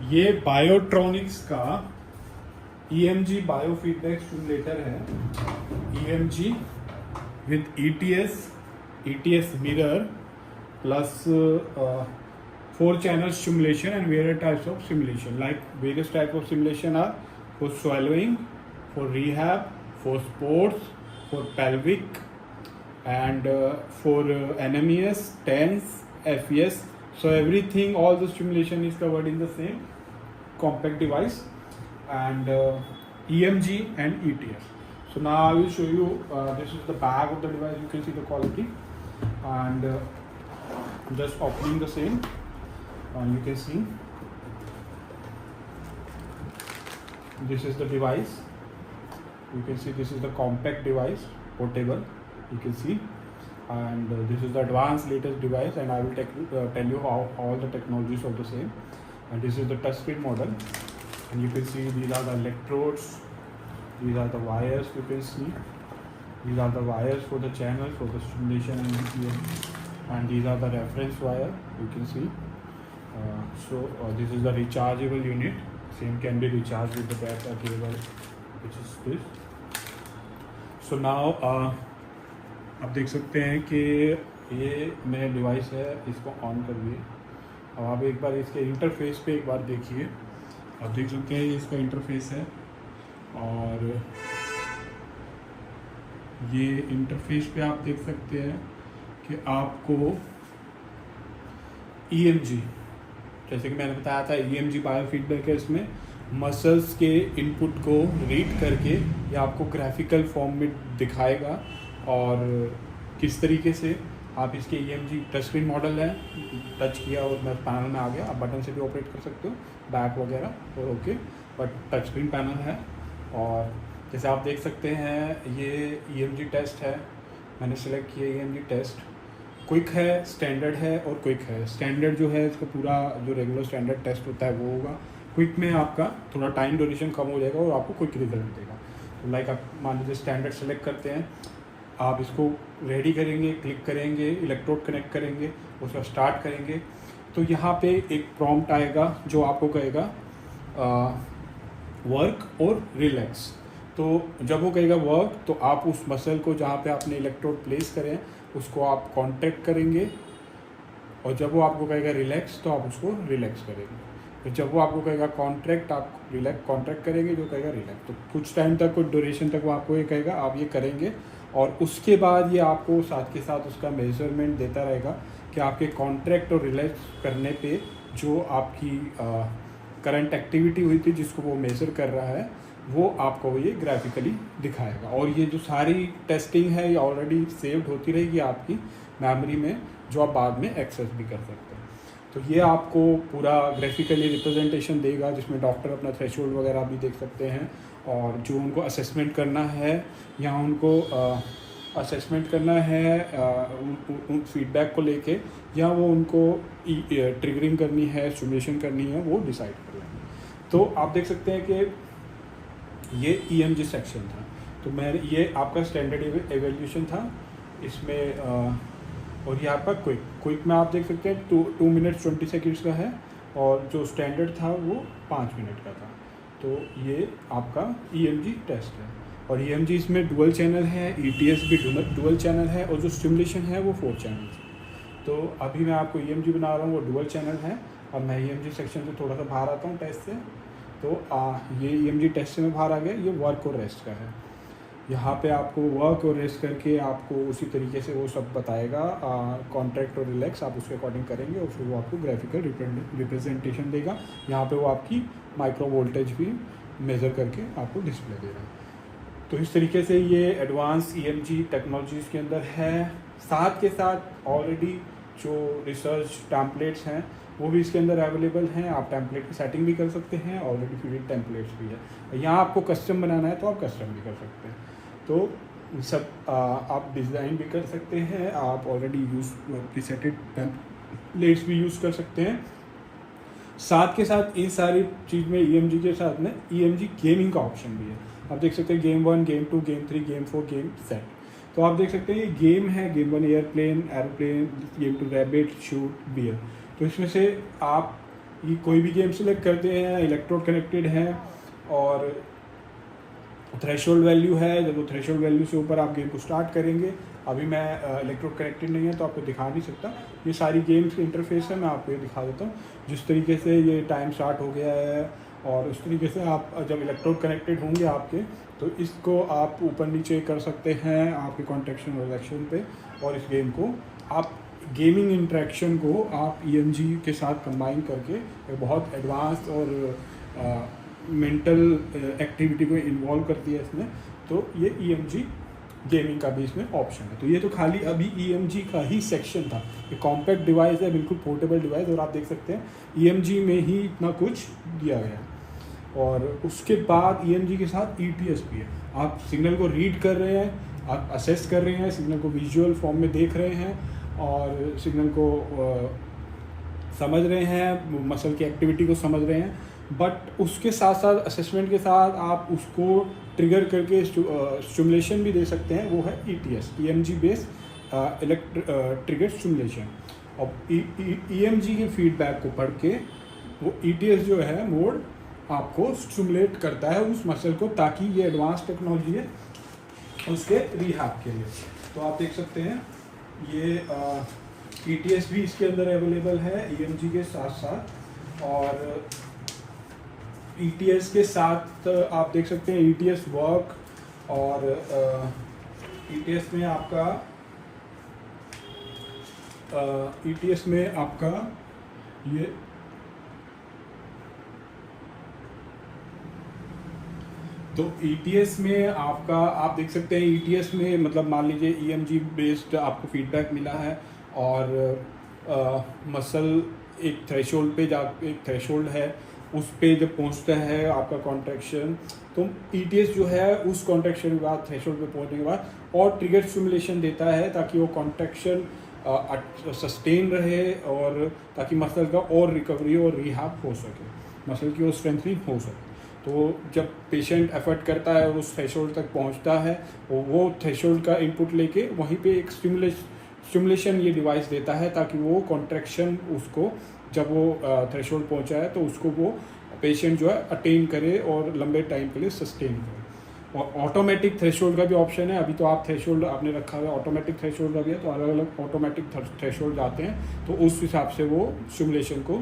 ये बायोट्रॉनिक्स का EMG biofeedback stimulator है। EMG with ETS mirror plus 4 channel stimulation and various types of stimulation. Like various types of stimulation are for swallowing, for rehab, for sports, for pelvic, and for NMES, TENS, FES. So everything, all the stimulation is covered in the same compact device, and EMG and ETS. So now I will show you, this is the back of the device. You can see the quality, and just opening the same, and you can see this is the device. You can see this is the compact device, portable, you can see, and this is the advanced latest device, and I will tell you how all the technologies of the same. And this is the touchscreen model, and you can see these are the electrodes, these are the wires. You can see these are the wires for the channels for the stimulation, and these are the reference wire, you can see. This is the rechargeable unit. Same can be recharged with the battery cable, which is this. So now आप देख सकते हैं कि ये नया device है, इसको on करिए। अब आप एक बार इसके इंटरफेस पे एक बार देखिए। आप देख सकते हैं ये इसका इंटरफेस है, और ये इंटरफेस पे आप देख सकते हैं कि आपको EMG, जैसे कि मैंने बताया था, EMG बायोफीडबैक है। इसमें मसल्स के इनपुट को रीड करके ये आपको ग्राफिकल फॉर्म में दिखाएगा, और किस तरीके से आप इसके EMG टच स्क्रीन मॉडल है, टच किया और मैं पैनल में आ गया। आप बटन से भी ऑपरेट कर सकते हो, बैक वगैरह, और okay, but touch screen panel है। और जैसे आप देख सकते हैं ये EMG टेस्ट है, मैंने सेलेक्ट किया EMG टेस्ट। क्विक है, स्टैंडर्ड है और क्विक है। स्टैंडर्ड जो है इसका पूरा जो रेगुलर स्टैंडर्ड टेस्ट होता है वो होगा। क्विक में आपका थोड़ा टाइम ड्यूरेशन कम हो जाएगा और आपको क्विक रिजल्ट देगा। तो लाइक आप मान लीजिए स्टैंडर्ड सेलेक्ट करते हैं, आप इसको रेडी करेंगे, क्लिक करेंगे, इलेक्ट्रोड कनेक्ट करेंगे, उसका स्टार्ट करेंगे, तो यहाँ पे एक प्रॉम्प्ट आएगा जो आपको कहेगा वर्क और रिलैक्स। तो जब वो कहेगा वर्क, तो आप उस मसल को जहाँ पे आपने इलेक्ट्रोड प्लेस करें उसको आप कॉन्ट्रैक्ट करेंगे, और जब वो आपको कहेगा रिलैक्स तो आप उसको रिलैक्स करेंगे। तो जब वो आपको कहेगा कॉन्ट्रैक्ट, आप कॉन्ट्रैक्ट करेंगे, जो कहेगा रिलैक्स। तो कुछ टाइम तक, कुछ ड्यूरेशन तक वो आपको ये कहेगा आप ये करेंगे, और उसके बाद ये आपको साथ के साथ उसका मेजरमेंट देता रहेगा कि आपके कॉन्ट्रैक्ट और रिलैक्स करने पे जो आपकी करंट एक्टिविटी हुई थी जिसको वो मेज़र कर रहा है, वो आपको ये ग्राफिकली दिखाएगा। और ये जो सारी टेस्टिंग है ये ऑलरेडी सेव्ड होती रहेगी आपकी मेमोरी में, जो आप बाद में एक्सेस भी कर सकते हैं। तो ये आपको पूरा ग्राफिकली रिप्रेजेंटेशन देगा, जिसमें डॉक्टर अपना थ्रेशोल्ड वगैरह भी देख सकते हैं, और जो उनको असेसमेंट करना है या उनको असेसमेंट करना है उन फीडबैक को लेके, या वो उनको ट्रिगरिंग करनी है, स्टिमुलेशन करनी है, वो डिसाइड कर लेंगे। तो आप देख सकते हैं कि ये EMG सेक्शन था। तो मैं ये आपका स्टैंडर्ड एवेल्यूशन था इसमें, और ये आपका क्विक में आप देख सकते हैं 2 मिनट 20 सेकेंड्स का है, और जो स्टैंडर्ड था वो 5 मिनट का था। तो ये आपका EMG टेस्ट है, और EMG इसमें डुअल चैनल है, ETS भी डुअल चैनल है, और जो स्टिमुलेशन है वो 4 चैनल है। तो अभी मैं आपको EMG बना रहा हूँ, वो डुअल चैनल है। अब मैं EMG सेक्शन से थोड़ा सा बाहर आता हूँ टेस्ट से। तो ये EMG टेस्ट से मैं बाहर आ गया। ये वर्क और रेस्ट का है। यहाँ पे आपको वर्क और रेस्ट करके आपको उसी तरीके से वो सब बताएगा, कॉन्ट्रैक्ट और रिलैक्स आप उसके अकॉर्डिंग करेंगे, और फिर वो आपको ग्राफिकल रिप्रेजेंटेशन देगा। यहाँ पे वो आपकी माइक्रो वोल्टेज भी मेज़र करके आपको डिस्प्ले दे रहा है। तो इस तरीके से ये एडवांस EMG टेक्नोलॉजीज़ के अंदर है। साथ के साथ ऑलरेडी जो रिसर्च टैम्पलेट्स हैं वो भी इसके अंदर अवेलेबल हैं। आप टैम्पलेट की सेटिंग भी कर सकते हैं, ऑलरेडी फिटेड टैम्पलेट्स भी है। यहाँ आपको कस्टम बनाना है तो आप कस्टम भी कर सकते हैं। तो सब आप डिज़ाइन भी कर सकते हैं, आप ऑलरेडी यूज़ प्रीसेटेड टैम्पलेट्स भी यूज़ कर सकते हैं। साथ के साथ इन सारी चीज़ में EMG के साथ में EMG गेमिंग का ऑप्शन भी है। आप देख सकते हैं game 1, game 2, game 3, game 4, game set. तो आप देख सकते हैं ये गेम है, गेम 1 एयरप्लेन, गेम 2 रैबिट, शूट, बियर। तो इसमें से आप ये कोई भी गेम सेलेक्ट करते हैं, इलेक्ट्रोड कनेक्टेड है और थ्रेशोल्ड वैल्यू है। जब वो थ्रेशोल्ड वैल्यू से ऊपर आप गेम को स्टार्ट करेंगे, अभी मैं इलेक्ट्रोड कनेक्टेड नहीं है तो आपको दिखा नहीं सकता, ये सारी गेम्स की इंटरफेस है, मैं आपको ये दिखा देता हूँ। जिस तरीके से ये टाइम स्टार्ट हो गया है और उस तरीके से आप जब इलेक्ट्रोड कनेक्टेड होंगे आपके, तो इसको आप ऊपर नीचे कर सकते हैं आपके कॉन्ट्रैक्शन और रिलैक्शन पे। और इस गेम को आप गेमिंग इंटरेक्शन को आप EMG के साथ कंबाइन करके एक बहुत एडवांस और मेंटल एक्टिविटी को इन्वॉल्व करती है इसमें। तो ये EMG गेमिंग का भी इसमें ऑप्शन है। तो ये तो खाली अभी EMG का ही सेक्शन था। ये कॉम्पैक्ट डिवाइस है, बिल्कुल पोर्टेबल डिवाइस, और आप देख सकते हैं EMG में ही इतना कुछ दिया गया है। और उसके बाद EMG के साथ ETS भी है। आप सिग्नल को रीड कर रहे हैं, आप असेस कर रहे हैं, सिग्नल को विजुअल फॉर्म में देख रहे हैं और सिग्नल को समझ रहे हैं, मसल की एक्टिविटी को समझ रहे हैं। बट उसके साथ साथ असेसमेंट के साथ आप उसको ट्रिगर करके स्टिमुलेशन भी दे सकते हैं, वो है ETS, EMG based trigger stimulation. और EMG के फीडबैक को पढ़ के वो ETS जो है मोड आपको स्टिमुलेट करता है उस मसल को, ताकि ये एडवांस टेक्नोलॉजी है उसके रिहैब के लिए। तो आप देख सकते हैं ये ETS भी इसके अंदर अवेलेबल है EMG के साथ साथ। और ETS के साथ आप देख सकते हैं ETS वर्क, और ETS में आपका ETS में आपका ये तो ETS में आपका आप देख सकते हैं ETS में मतलब मान लीजिए EMG बेस्ड आपको फीडबैक मिला है और मसल एक थ्रेशोल्ड पे एक थ्रेशोल्ड है, उस पे जब पहुंचता है आपका कॉन्ट्रैक्शन, तो ETS जो है उस कॉन्ट्रैक्शन के बाद थ्रेशोल्ड पे पहुंचने के बाद और ट्रिगर स्टिमुलेशन देता है ताकि वो कॉन्ट्रैक्शन सस्टेन रहे और ताकि मसल का और रिकवरी और रिहैब हो सके, मसल की और स्ट्रेंथनिंग हो सके। तो जब पेशेंट एफर्ट करता है और उस थ्रेशोल्ड तक पहुंचता है, वो थ्रेशोल्ड का इनपुट लेके वहीं पे एक स्टिमुलेशन ये डिवाइस देता है ताकि वो कॉन्ट्रैक्शन उसको जब वो थ्रेशोल्ड पहुंचा है तो उसको वो पेशेंट जो है अटेन करे और लंबे टाइम के लिए सस्टेन करे। और ऑटोमेटिक थ्रेशोल्ड का भी ऑप्शन है। अभी तो आप थ्रेशोल्ड आपने रखा हुआ है, ऑटोमेटिक थ्रेशोल्ड का भी है, तो अलग अलग ऑटोमेटिक थ्रेशोल्ड आते हैं, तो उस हिसाब से वो स्टिमुलेशन को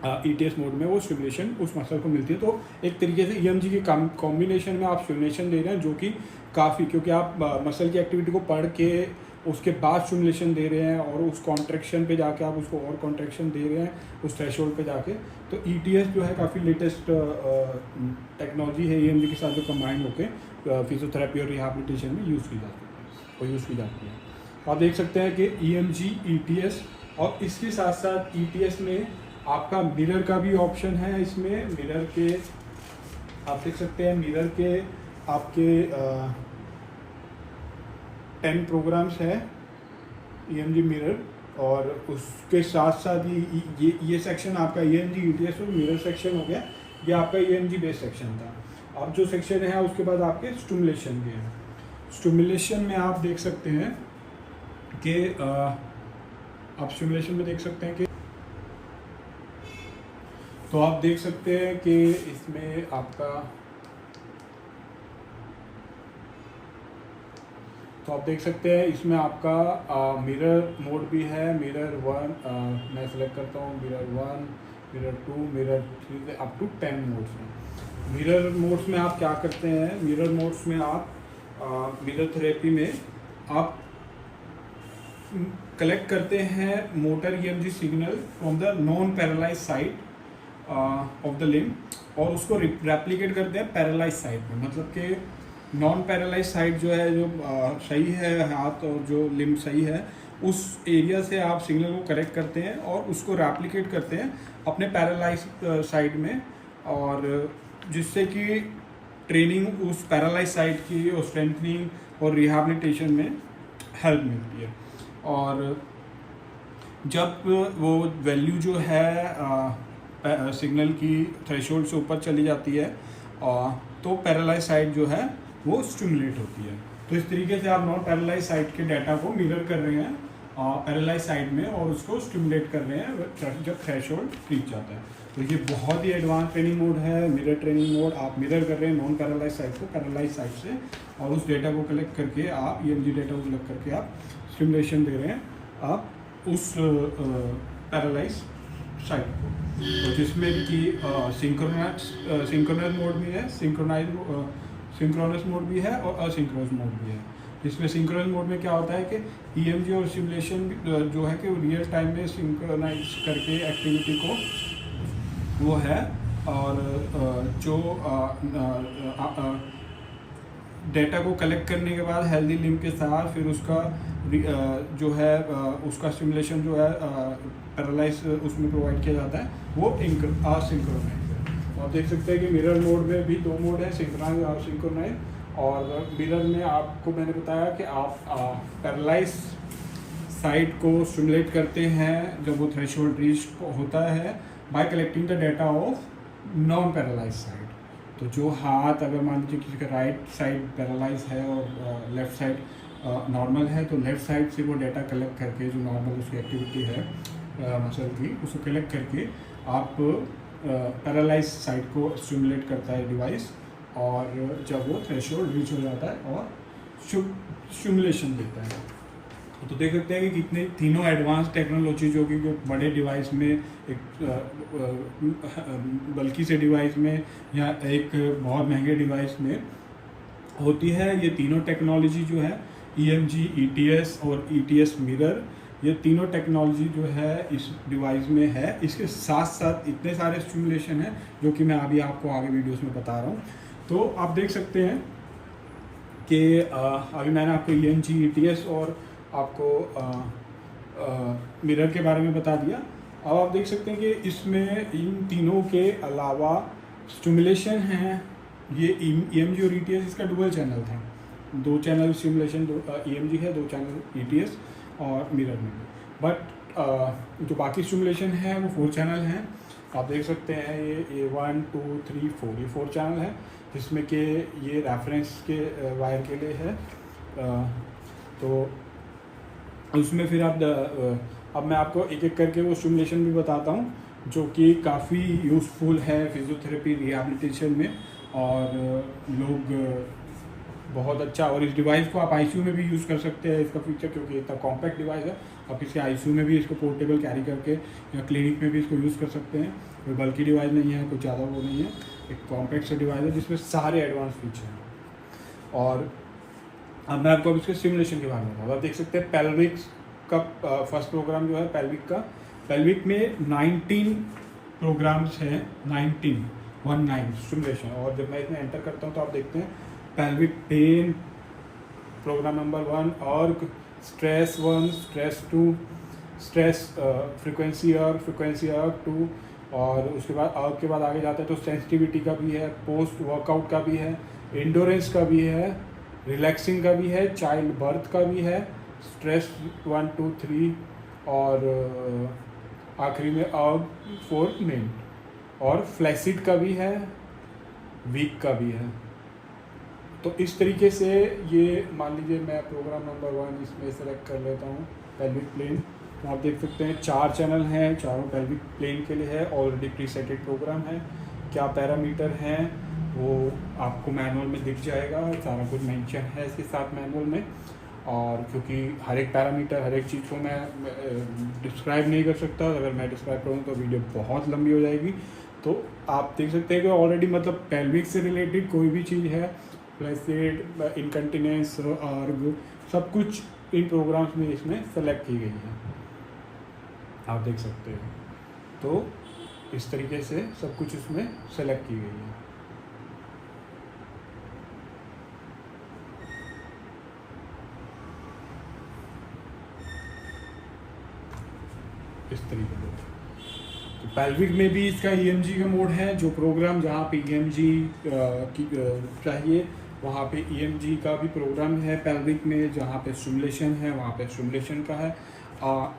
ETS मोड में वो स्टिमुलेशन उस मसल को मिलती है। तो एक तरीके से EMG की कॉम्बिनेशन में आप स्टिमुलेशन दे रहे हैं, जो कि काफ़ी, क्योंकि आप मसल की एक्टिविटी को पढ़ के उसके बाद स्टिमुलेशन दे रहे हैं और उस कॉन्ट्रैक्शन पे जाके आप उसको और कॉन्ट्रैक्शन दे रहे हैं उस थ्रेशोल्ड पे जाके। तो ETS जो है काफ़ी लेटेस्ट टेक्नोलॉजी है EMG के साथ जो कंबाइन होकर फिजियोथेरेपी और रिहैबिलिटेशन में यूज़ की जाती है। आप देख सकते हैं कि EMG ETS और इसके साथ साथ ETS में आपका मिरर का भी ऑप्शन है। इसमें मिरर के आप देख सकते हैं, मिरर के आपके 10 प्रोग्राम्स है EMG मिरर, और उसके साथ साथ ये सेक्शन आपका EMG ETS और मिरर सेक्शन हो गया। ये आपका EMG बेस सेक्शन था। अब जो सेक्शन है उसके बाद आपके स्टिमुलेशन के हैं। स्टिमुलेशन में आप देख सकते हैं कि आप स्टिमुलेशन में देख सकते हैं कि तो आप देख सकते हैं कि इसमें आपका तो आप देख सकते हैं इसमें आपका मिरर मोड भी है। मिरर 1 मैं सेलेक्ट करता हूँ, मिरर 1, मिरर 2, मिरर 3 से अप टू 10 मोड्स में। मिरर मोड्स में आप क्या करते हैं, मिरर मोड्स में आप मिरर थेरेपी में आप कलेक्ट करते हैं motor EMG signal from the non paralyse side of the limb और उसको रेप्लिकेट करते हैं पैरालाइज साइड में। मतलब कि नॉन पैरालाइज साइड जो है, जो सही है हाथ और जो लिम्ब सही है, उस एरिया से आप सिग्नल को कलेक्ट करते हैं और उसको रेप्लिकेट करते हैं अपने पैरालाइज साइड में, और जिससे कि ट्रेनिंग उस पैरालाइज साइड की और स्ट्रेंथनिंग और रिहैबिलिटेशन में हेल्प मिलती है। और जब वो वैल्यू जो है सिग्नल की थ्रेशोल्ड से ऊपर चली जाती है तो पैरालाइज साइड जो है वो स्टिमुलेट होती है। तो इस तरीके से आप नॉन पैरालाइज साइड के डाटा को मिरर कर रहे हैं पैरालाइज साइड में और उसको स्टिमुलेट कर रहे हैं जब थ्रेशोल्ड रीच जाता है। तो ये बहुत ही एडवांस ट्रेनिंग मोड है, मिरर ट्रेनिंग मोड। आप मिरर कर रहे हैं नॉन पैरालाइज साइड को पैरालाइज साइड से, और उस डेटा को कलेक्ट करके आप EMG डेटा को कलेक्ट करके आप स्टिमुलेशन दे रहे हैं आप उस पैरालाइज साइड को। तो जिसमें कि सिंक्रोनस मोड भी है, सिंक्रोनस मोड भी है और असिंक्रोनस मोड भी है। इसमें सिंक्रोनस मोड में क्या होता है कि EMG और सिमुलेशन जो है कि वो रियल टाइम में सिंक्रोनाइज करके एक्टिविटी को वो है, और जो डेटा को कलेक्ट करने के बाद हेल्दी लिम्ब के साथ फिर उसका जो है उसका सिमुलेशन जो है पैरालाइज उसमें प्रोवाइड किया जाता है, वो असिंक्रोनाइज है। आप देख सकते हैं कि मिरर मोड में भी 2 मोड है, सिंक्रोनाइज और सिंक्रोनाइज। और मिरर में आपको मैंने बताया कि आप पैरालाइज साइड को स्टिमुलेट करते हैं जब वो थ्रेशोल्ड रीच होता है bye collecting the data of non paralyse side. तो जो हाथ अगर मान लीजिए किसी का राइट साइड पैरालाइज है और लेफ़्ट साइड नॉर्मल है, तो लेफ़्ट साइड से वो डेटा कलेक्ट करके जो नॉर्मल उसकी एक्टिविटी है मसल की, उसको कलेक्ट करके आप पैरालाइज साइड को स्टिमुलेट करता है डिवाइस, और जब वो थ्रेशोल्ड रीच हो जाता है और स्टिमुलेशन देता है। तो देख सकते हैं कि कितने तीनों एडवांस टेक्नोलॉजी जो कि बड़े डिवाइस में एक बल्कि से डिवाइस में या एक बहुत महंगे डिवाइस में होती है। ये तीनों टेक्नोलॉजी जो है EMG, ETS और ETS मिरर, ये तीनों टेक्नोलॉजी जो है इस डिवाइस में है। इसके साथ साथ इतने सारे स्टिमुलेशन हैं जो कि मैं अभी आपको आगे वीडियोस में बता रहा हूँ। तो आप देख सकते हैं कि अभी मैंने आपको EMG, ETS और आपको मिरर के बारे में बता दिया। अब आप देख सकते हैं कि इसमें इन तीनों के अलावा स्टिमुलेशन हैं। ये EMG और ETS इसका डुअल चैनल था, 2 चैनल स्टिमुलेशन EMG है, 2 चैनल ETS और मिरर में। बट जो बाकी स्टिमुलेशन है वो 4 चैनल हैं। आप देख सकते हैं ये 1, 2, 3, 4 ये 4 चैनल है, जिसमें कि ये रेफरेंस के वायर के लिए है। तो उसमें फिर आप अब मैं आपको एक एक करके वो स्टिमुलेशन भी बताता हूँ जो कि काफ़ी यूज़फुल है फिजियोथेरेपी रिहैबिलिटेशन में, और लोग बहुत अच्छा। और इस डिवाइस को आप ICU में भी यूज़ कर सकते हैं, इसका फीचर क्योंकि इतना कॉम्पैक्ट डिवाइस है। आप इसे ICU में भी इसको पोर्टेबल कैरी करके या क्लिनिक में भी इसको यूज़ कर सकते हैं। कोई बल्कि डिवाइस नहीं है, कुछ ज़्यादा वो नहीं है, एक कॉम्पैक्ट सा डिवाइस है जिसमें सारे एडवांस फीचर हैं। और अब मैं आपको अब इसके सिमुलेशन के बारे में बताऊँ। आप देख सकते हैं पेल्विक का फर्स्ट प्रोग्राम जो है पेल्विक में 19 प्रोग्राम्स हैं, 19 सिमुलेशन। और जब मैं इसमें एंटर करता हूँ तो आप देखते हैं पेल्विक पेन प्रोग्राम नंबर 1, और स्ट्रेस 1, स्ट्रेस 2, स्ट्रेस फ्रिक्वेंसी अर्क 2, और उसके बाद अर्क के बाद आगे जाता है तो सेंसिटिविटी का भी है, पोस्ट वर्कआउट का भी है, इंडोरेंस का भी है, रिलैक्सिंग का भी है, चाइल्ड बर्थ का भी है, स्ट्रेस 1, 2, 3, और आखिरी में 4 मेन, और फ्लैसिड का भी है, वीक का भी है। तो इस तरीके से ये मान लीजिए मैं प्रोग्राम नंबर 1 इसमें सेलेक्ट कर लेता हूँ पेल्विक प्लेन। तो आप देख सकते हैं 4 चैनल हैं, चारों पेल्विक प्लेन के लिए है, ऑलरेडी प्रीसेटेड प्रोग्राम है। क्या पैरामीटर हैं वो आपको मैनुअल में दिख जाएगा, सारा कुछ मेंशन है इसके साथ मैनुअल में। और क्योंकि हर एक पैरामीटर हर एक चीज़ को मैं डिस्क्राइब नहीं कर सकता, अगर मैं डिस्क्राइब करूँ तो वीडियो बहुत लंबी हो जाएगी। तो आप देख सकते हैं कि ऑलरेडी मतलब पेल्विक से रिलेटेड कोई भी चीज़ है, फ्लैसिड, इनकंटिनेंस, आर्ग, सब कुछ इन प्रोग्राम्स में इसमें सेलेक्ट की गई है, आप देख सकते हैं। तो इस तरीके से सब कुछ इसमें सेलेक्ट की गई है। इस तरीके से तो पेल्विक में भी इसका EMG का मोड है, जो प्रोग्राम जहाँ पे EMG की चाहिए वहाँ पे EMG का भी प्रोग्राम है। पेल्विक में जहाँ पे स्टिमुलेशन है वहाँ पे स्टिमुलेशन का है।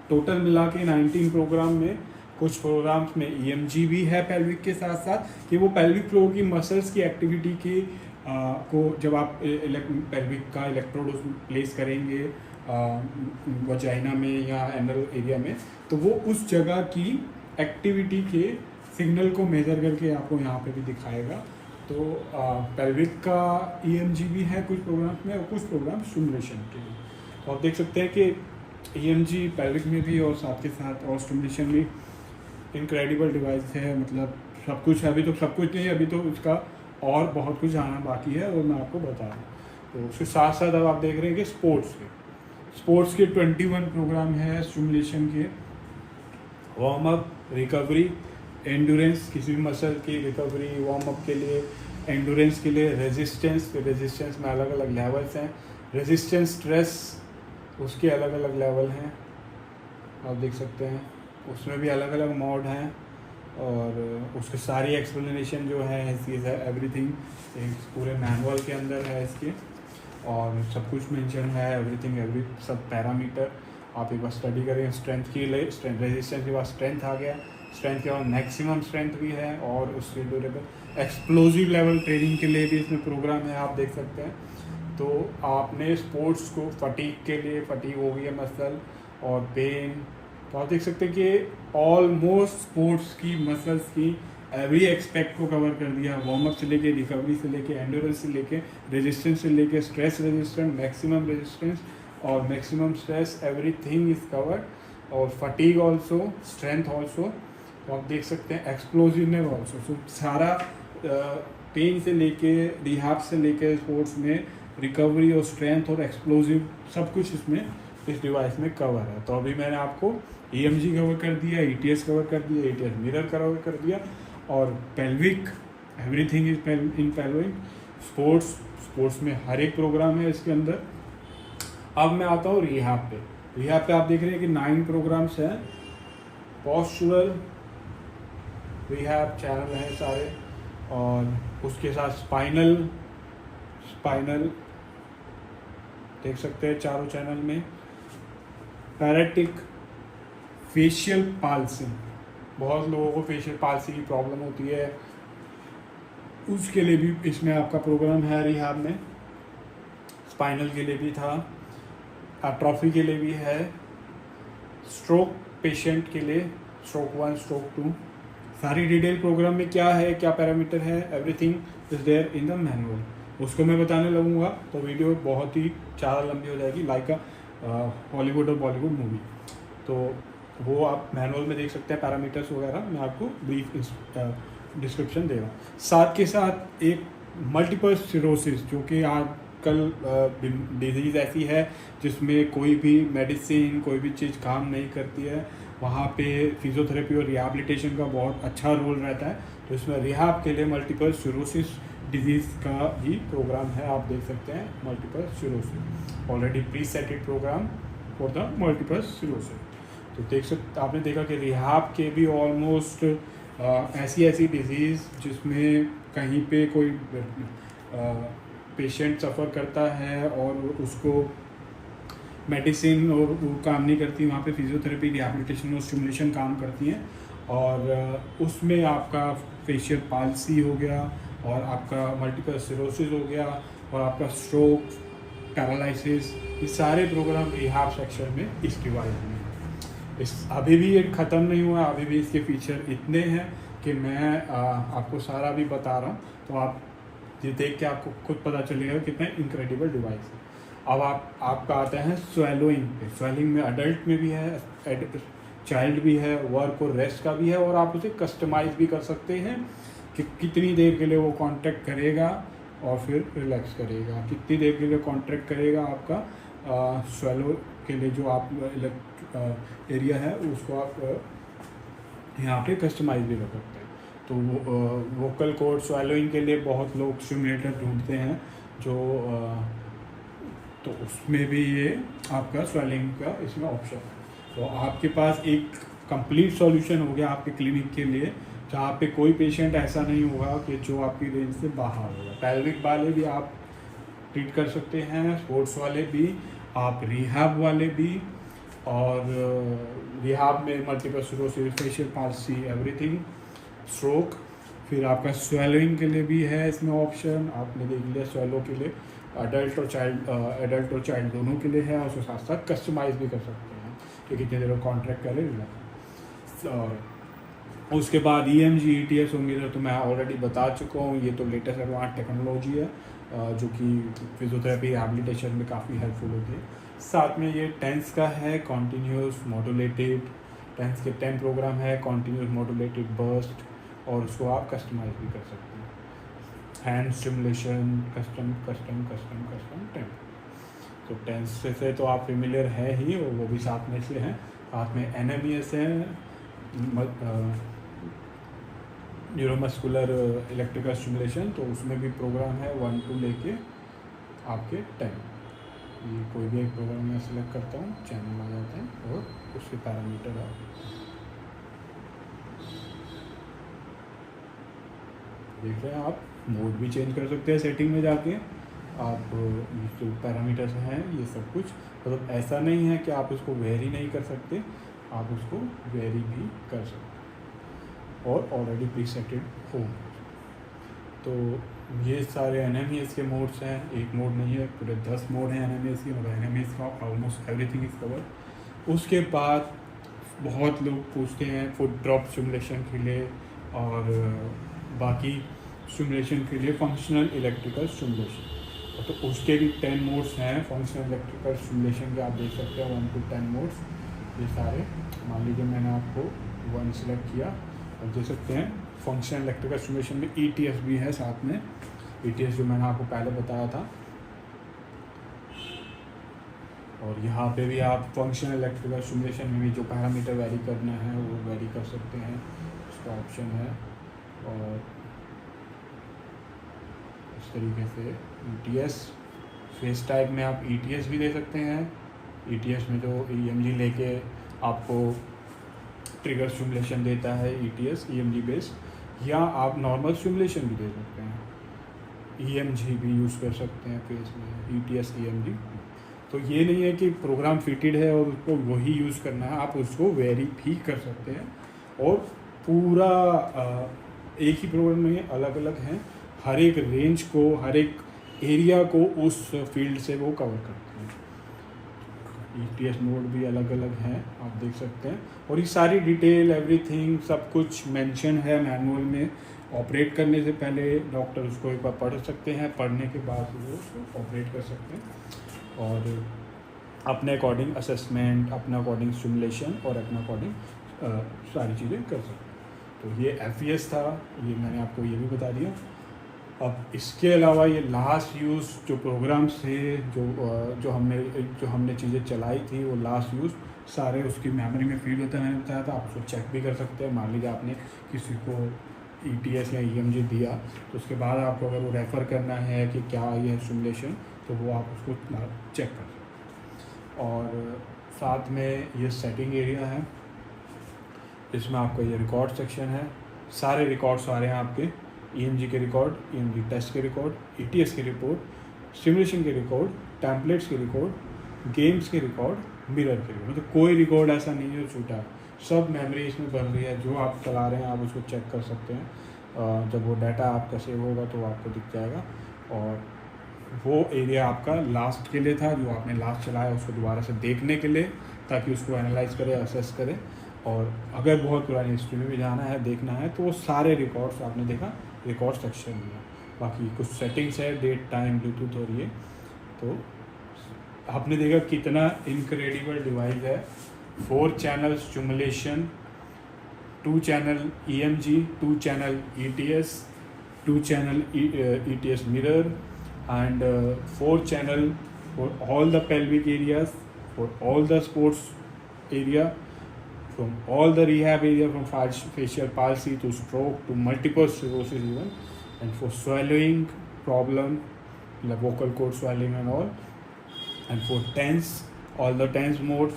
टोटल मिला के 19 प्रोग्राम में कुछ प्रोग्राम्स में EMG भी है पेल्विक के साथ साथ, कि वो पेल्विक फ्लोर की मसल्स की एक्टिविटी की को जब आप पेल्विक का इलेक्ट्रोड उसमें प्लेस करेंगे वजाइना में या एनल एरिया में, तो वो उस जगह की एक्टिविटी के सिग्नल को मेजर करके आपको यहाँ पे भी दिखाएगा। तो पेल्विक का EMG भी है कुछ प्रोग्राम में और कुछ प्रोग्राम स्टिमुलेशन के लिए। तो आप देख सकते हैं कि EMG पेल्विक में भी और साथ के साथ और स्टिमुलेशन भी इनक्रेडिबल डिवाइस है। मतलब सब कुछ, अभी तो सब कुछ नहीं, अभी तो उसका और बहुत कुछ आना बाकी है और मैं आपको बता रहा हूँ। तो उसके साथ साथ अब आप देख रहे हैं कि स्पोर्ट्स के 21 प्रोग्राम है स्टिमुलेशन के, वार्म अप, रिकवरी, एंडोरेंस, किसी भी मसल की रिकवरी, वार्म अप के लिए, एंडोरेंस के लिए, रेजिस्टेंस में अलग अलग लेवल्स हैं, रेजिस्टेंस स्ट्रेस उसके अलग अलग लेवल हैं, आप देख सकते हैं उसमें भी अलग अलग मोड हैं। और उसके सारी एक्सप्लेनेशन जो है चीज़ है, एवरीथिंग पूरे मैनुअल के अंदर है इसके, और सब कुछ मेंशन है, एवरीथिंग एवरी सब पैरामीटर आप एक बार स्टडी करें। स्ट्रेंथ के लिए रेजिस्टेंस के बाद स्ट्रेंथ आ गया, स्ट्रेंथ के बाद मैक्सिमम स्ट्रेंथ भी है, और उसके ड्यूरेबल एक्सप्लोजिव लेवल ट्रेनिंग के लिए भी इसमें प्रोग्राम है, आप देख सकते हैं। तो आपने स्पोर्ट्स को फटीग के लिए, फटीग हो गई है मसल और पेन, तो आप देख सकते हैं कि ऑलमोस्ट स्पोर्ट्स की मसल्स की एवरी एक्सपेक्ट को कवर कर दिया, वार्म अप से लेके, रिकवरी से लेके, एंडोरेंस से लेके, रेजिस्टेंस से लेके, स्ट्रेस रेजिस्टेंस, मैक्सिमम रेजिस्टेंस और maximum stress, everything is covered. और फटीग ऑल्सो, स्ट्रेंथ ऑल्सो, तो आप देख सकते हैं एक्सप्लोजिवनेस ऑल्सो। सो सारा पेन से लेके, रिहाब से लेके, स्पोर्ट्स में रिकवरी और स्ट्रेंथ और एक्सप्लोजिव सब कुछ इसमें इस डिवाइस में कवर है। तो अभी मैंने आपको EMG कवर कर दिया, ETS कवर कर दिया, ETS मिरर कवर कर दिया, और pelvic, everything is in pelvic. Sports में हर एक प्रोग्राम है इसके अंदर। अब मैं आता हूँ रिहाब पे आप देख रहे हैं कि 9 प्रोग्राम्स हैं। पोस्चुरल रिहाब चैनल हैं सारे, और उसके साथ स्पाइनल देख सकते हैं चारों चैनल में। पैराटिक, फेशियल पाल्सी, बहुत लोगों को फेशियल पाल्सी की प्रॉब्लम होती है, उसके लिए भी इसमें आपका प्रोग्राम है रिहाब में। स्पाइनल के लिए भी था, एट्रोफी के लिए भी है, स्ट्रोक पेशेंट के लिए, स्ट्रोक 1, स्ट्रोक 2, सारी डिटेल प्रोग्राम में क्या है, क्या पैरामीटर है, everything is there in the manual. उसको मैं बताने लगूंगा तो वीडियो बहुत ही ज़्यादा लंबी हो जाएगी, लाइक हॉलीवुड और बॉलीवुड मूवी। तो वो आप मैनुअल में देख सकते हैं, पैरामीटर्स वगैरह मैं आपको ब्रीफ डिस्क्रिप्शन दे रहा हूँ। साथ के साथ एक मल्टीपल सिरोसिस, जो कि आजकल डिजीज़ ऐसी है जिसमें कोई भी मेडिसिन, कोई भी चीज़ काम नहीं करती है, वहाँ पे फिजियोथेरेपी और रिहैबिलिटेशन का बहुत अच्छा रोल रहता है। तो इसमें रिहैब के लिए मल्टीपल सिरोसिस डिजीज़ का भी प्रोग्राम है, आप देख सकते हैं। Multiple sclerosis already pre setted program for the multiple sclerosis. तो देख सकते, आपने देखा कि रिहैब के भी ऑलमोस्ट ऐसी डिजीज़ जिसमें कहीं पे कोई पेशेंट सफ़र करता है और उसको मेडिसिन और वो काम नहीं करती, वहाँ पे फिजियोथेरेपी, रिहैबिलिटेशन और स्टिमुलेशन काम करती हैं। और उसमें आपका फेशियल पाल्सी हो गया, और आपका मल्टीपल सिरोसिस हो गया, और आपका स्ट्रोक, पैरालिसिस, ये सारे प्रोग्राम रिहैब सेक्शन में इस डिवाइस में। अभी भी ये ख़त्म नहीं हुआ, अभी भी इसके फीचर इतने हैं कि मैं आपको सारा भी बता रहा हूँ। तो आप ये देख के आपको खुद पता चलेगा कितना इनक्रेडिबल डिवाइस है। अब आपका आता है स्वेलोइंग पे। स्वेलिंग में अडल्ट में भी है, चाइल्ड भी है, वर्क और रेस्ट का भी है, और आप उसे कस्टमाइज भी कर सकते हैं कि कितनी देर के लिए वो कॉन्ट्रैक्ट करेगा और फिर रिलैक्स करेगा, कितनी देर के लिए कॉन्ट्रैक्ट करेगा आपका स्वेलो के लिए जो आप एरिया है उसको आप यहाँ पे कस्टमाइज भी कर सकते हैं। तो वोकल कॉर्ड स्वेलोइंग के लिए बहुत लोग स्टिमुलेटर ढूंढते हैं जो तो उसमें भी ये आपका स्वेलिंग का इसमें ऑप्शन है। तो आपके पास एक कंप्लीट सॉल्यूशन हो गया आपके क्लिनिक के लिए, जहाँ पे कोई पेशेंट ऐसा नहीं होगा कि जो आपकी रेंज से बाहर होगा। पेल्विक वाले भी आप ट्रीट कर सकते हैं, स्पोर्ट्स वाले भी, आप रिहैब वाले भी, और रिहैब में multiple cirrhosis, facial palsy, everything, stroke. फिर आपका स्वेलोइंग के लिए भी है इसमें ऑप्शन, आपने देख लिया स्वेलो के लिए। एडल्ट और चाइल्ड दोनों के लिए है, और उसके साथ साथ कस्टमाइज भी कर सकते हैं कि कितने देर कॉन्ट्रैक्ट करें। और उसके बाद EMG ETS होंगे तो मैं ऑलरेडी बता चुका हूँ, ये तो लेटेस्ट एडवांस टेक्नोलॉजी है जो कि फिजियोथेरेपी रिहैबिलिटेशन में काफ़ी हेल्पफुल होती है। साथ में ये टेंस का है, कॉन्टीन्यूस मॉड्यूलेटेड टेंस के 10 प्रोग्राम है, कॉन्टीन्यूस मॉड्यूलेटेड बर्स्ट, और उसको आप कस्टमाइज भी कर सकते हैं। Hand stimulation, custom TENS. तो टेंस से तो आप फेमिलियर है ही, और वो भी साथ में से हैं। साथ में NMES है, न्यूरोमस्कुलर इलेक्ट्रिकल स्टिमुलेशन, तो उसमें भी प्रोग्राम है 1 to लेके आपके 10। ये कोई भी एक प्रोग्राम मैं सिलेक्ट करता हूँ, चैनल आ जाते हैं और उसके पैरामीटर आप देख रहे हैं। आप मोड भी चेंज कर सकते हैं सेटिंग में जाके। आप जो पैरामीटर्स हैं ये सब कुछ, मतलब ऐसा नहीं है कि आप उसको वेरी नहीं कर सकते, आप उसको वेरी भी कर सकते हैं और ऑलरेडी प्रीसेटेड हो। तो ये सारे NMES के मोड्स हैं, एक मोड नहीं है, पूरे 10 मोड हैं NMES के, मतलब NMES का ऑलमोस्ट एवरीथिंग इज कवर। उसके बाद बहुत लोग पूछते हैं फुट ड्रॉप स्टिमुलेशन के लिए और बाकी स्टिमुलेशन के लिए फंक्शनल इलेक्ट्रिकल स्टिमुलेशन, तो उसके भी 10 मोड्स हैं फंक्शनल इलेक्ट्रिकल स्टिमुलेशन के। आप देख सकते हैं 1 to 10 मोड्स ये सारे। मान लीजिए मैंने आपको 1 सिलेक्ट किया, और देख सकते हैं फंक्शनल इलेक्ट्रिकल स्टिमुलेशन में ETS भी है साथ में, ETS जो मैंने आपको पहले बताया था। और यहाँ पे भी आप फंक्शनल इलेक्ट्रिकल स्टिमुलेशन में भी जो पैरामीटर वेरी करना है वो वेरी कर सकते हैं, उसका ऑप्शन है। और इस तरीके से ETS फेस टाइप में आप ETS भी दे सकते हैं। ETS में जो EMG लेके आपको ट्रिगर स्टिमुलेशन देता है ETS EMG बेस्ड, या आप नॉर्मल स्टिमुलेशन भी दे सकते हैं, EMG भी यूज़ कर सकते हैं फेस में, ETS EMG। तो ये नहीं है कि प्रोग्राम फिटेड है और उसको वही यूज़ करना है, आप उसको वेरी भी कर सकते हैं। और पूरा एक ही प्रोग्राम नहीं है, अलग अलग हैं, हर एक रेंज को, हर एक एरिया को उस फील्ड से वो कवर करते हैं। ETS मोड भी अलग अलग हैं, आप देख सकते हैं। और ये सारी डिटेल एवरीथिंग सब कुछ मेंशन है मैनुअल में। ऑपरेट करने से पहले डॉक्टर उसको एक बार पढ़ सकते हैं, पढ़ने के बाद वो उसको ऑपरेट कर सकते हैं और अपने अकॉर्डिंग असेसमेंट, अपने अकॉर्डिंग स्टिमुलेशन और अपने अकॉर्डिंग सारी चीज़ें कर सकते हैं। तो ये FES था, ये मैंने आपको ये भी बता दिया। अब इसके अलावा ये लास्ट यूज़ जो प्रोग्राम से जो हमने चीज़ें चलाई थी, वो लास्ट यूज़ सारे उसकी मेमोरी में फीड होता है, मैंने बताया था। आप उसको चेक भी कर सकते हैं। मान लीजिए आपने किसी को ETS या EMG दिया, तो उसके बाद आपको अगर वो रेफ़र करना है कि क्या ये स्टिमुलेशन, तो वो आप उसको चेक कर सकते हैं। और साथ में ये सेटिंग एरिया है, इसमें आपका ये रिकॉर्ड सेक्शन है, सारे रिकॉर्ड्स आ रहे हैं आपके, EMG के रिकॉर्ड, EMG टेस्ट के रिकॉर्ड, ETS के रिकॉर्ड, स्टिमुलेशन के रिकॉर्ड, टेम्पलेट्स के रिकॉर्ड, गेम्स के रिकॉर्ड, मिरर के रिकॉर्ड। मतलब कोई रिकॉर्ड ऐसा नहीं है जो छूटा, सब मेमोरी इसमें बन रही है। जो आप चला रहे हैं आप उसको चेक कर सकते हैं। जब वो डाटा आपका सेव होगा तो आपको दिख जाएगा। और वो एरिया आपका लास्ट के लिए था, जो आपने लास्ट चलाया उसको दोबारा से देखने के लिए, ताकि उसको एनालाइज करे, असेस करे। और अगर बहुत पुरानी हिस्ट्री में भी जाना है, देखना है, तो वो सारे रिकॉर्ड्स आपने देखा रिकॉर्ड सेक्शन में। बाकी कुछ सेटिंग्स है, डेट, टाइम, ब्लूटूथ और ये, तो आपने देखा कितना इनक्रेडिबल डिवाइस है। 4 channel stimulation, 2 channel EMG, 2 channel ETS, 2 channel ETS mirror and 4 channel for all the pelvic areas, for all the sports area, from all the rehab area, from facial palsy to stroke to multiple sclerosis even, and for swallowing problem like vocal cord swelling and all, and for TENS, all the TENS modes,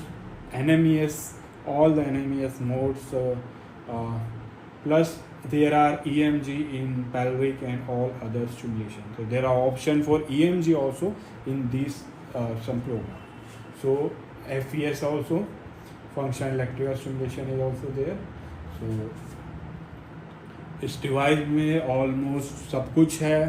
NMES, all the NMES modes, plus there are EMG in pelvic and all other stimulation. So there are option for EMG also in these some programs. So FES also, functional electrical stimulation is also there. So इस device में almost सब कुछ है,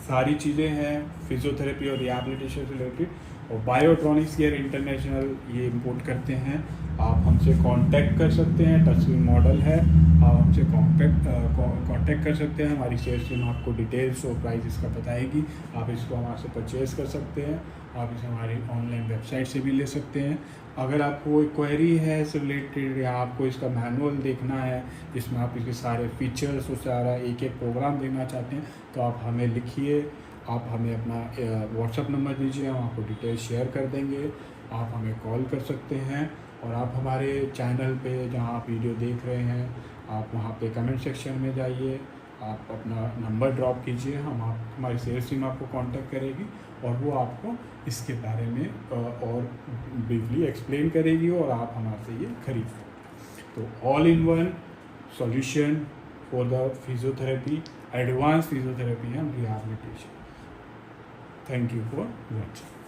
सारी चीज़ें हैं physiotherapy और rehabilitation से रिलेटेड। और बायोट्रॉनिक्स केयर इंटरनेशनल ये इंपोर्ट करते हैं। आप हमसे कांटेक्ट कर सकते हैं, टच स्क्रीन मॉडल है, आप हमसे कांटेक्ट कर सकते हैं। हमारी सेल्स टीम आपको डिटेल्स और प्राइस इसका बताएगी। आप इसको हमारे से परचेज़ कर सकते हैं। आप इसे हमारी ऑनलाइन वेबसाइट से भी ले सकते हैं। अगर आपको कोई क्वेरी है इससे रिलेटेड या आपको इसका मैनुअल देखना है जिसमें आप इसके सारे फीचर्स और सारा एक एक प्रोग्राम देखना चाहते हैं तो आप हमें लिखिए, आप हमें अपना व्हाट्सअप नंबर दीजिए, हम आपको डिटेल्स शेयर कर देंगे। आप हमें कॉल कर सकते हैं और आप हमारे चैनल पे जहाँ आप वीडियो देख रहे हैं आप वहाँ पे कमेंट सेक्शन में जाइए, आप अपना नंबर ड्रॉप कीजिए, हमारी सेल्स टीम आपको कांटेक्ट करेगी और वो आपको इसके बारे में और ब्रीफली एक्सप्लेन करेगी और आप हमारे से ये खरीद सकते। तो all in one solution for the physiotherapy, advance physiotherapy and rehabilitation. Thank you for watching.